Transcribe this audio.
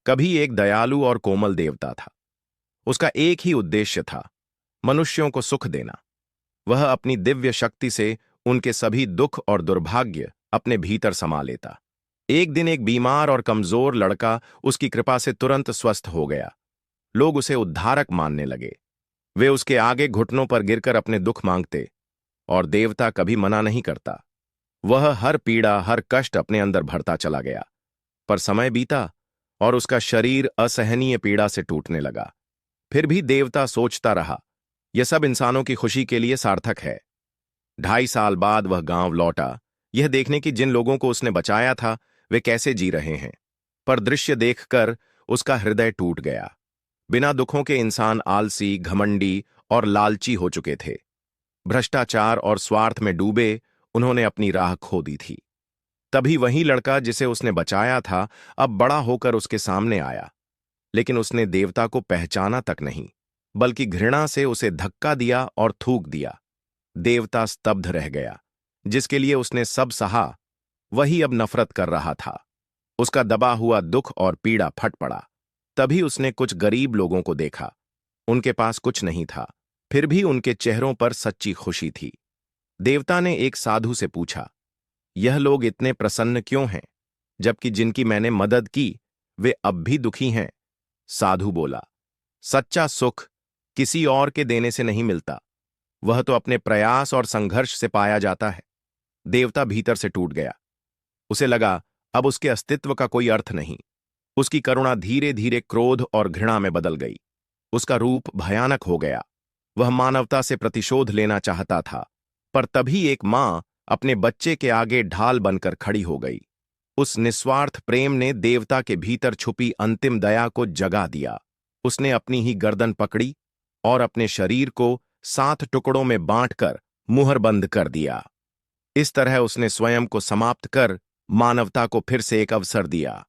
कभी एक दयालु और कोमल देवता था। उसका एक ही उद्देश्य था, मनुष्यों को सुख देना। वह अपनी दिव्य शक्ति से उनके सभी दुख और दुर्भाग्य अपने भीतर समा लेता। एक दिन एक बीमार और कमजोर लड़का उसकी कृपा से तुरंत स्वस्थ हो गया। लोग उसे उद्धारक मानने लगे। वे उसके आगे घुटनों पर गिरकर अपने दुख मांगते, और देवता कभी मना नहीं करता। वह हर पीड़ा, हर कष्ट अपने अंदर भरता चला गया। पर समय बीता और उसका शरीर असहनीय पीड़ा से टूटने लगा। फिर भी देवता सोचता रहा, यह सब इंसानों की खुशी के लिए सार्थक है। 2.5 साल बाद वह गांव लौटा, यह देखने की जिन लोगों को उसने बचाया था वे कैसे जी रहे हैं। पर दृश्य देखकर उसका हृदय टूट गया। बिना दुखों के इंसान आलसी, घमंडी और लालची हो चुके थे। भ्रष्टाचार और स्वार्थ में डूबे उन्होंने अपनी राह खो दी थी। तभी वही लड़का जिसे उसने बचाया था अब बड़ा होकर उसके सामने आया। लेकिन उसने देवता को पहचाना तक नहीं, बल्कि घृणा से उसे धक्का दिया और थूक दिया। देवता स्तब्ध रह गया। जिसके लिए उसने सब सहा, वही अब नफरत कर रहा था। उसका दबा हुआ दुख और पीड़ा फट पड़ा। तभी उसने कुछ गरीब लोगों को देखा। उनके पास कुछ नहीं था, फिर भी उनके चेहरों पर सच्ची खुशी थी। देवता ने एक साधु से पूछा, यह लोग इतने प्रसन्न क्यों हैं, जबकि जिनकी मैंने मदद की वे अब भी दुखी हैं? साधु बोला, सच्चा सुख किसी और के देने से नहीं मिलता, वह तो अपने प्रयास और संघर्ष से पाया जाता है। देवता भीतर से टूट गया। उसे लगा अब उसके अस्तित्व का कोई अर्थ नहीं। उसकी करुणा धीरे धीरे क्रोध और घृणा में बदल गई। उसका रूप भयानक हो गया। वह मानवता से प्रतिशोध लेना चाहता था। पर तभी एक मां अपने बच्चे के आगे ढाल बनकर खड़ी हो गई। उस निस्वार्थ प्रेम ने देवता के भीतर छुपी अंतिम दया को जगा दिया। उसने अपनी ही गर्दन पकड़ी और अपने शरीर को 7 टुकड़ों में बांटकर मुहरबंद कर दिया। इस तरह उसने स्वयं को समाप्त कर मानवता को फिर से एक अवसर दिया।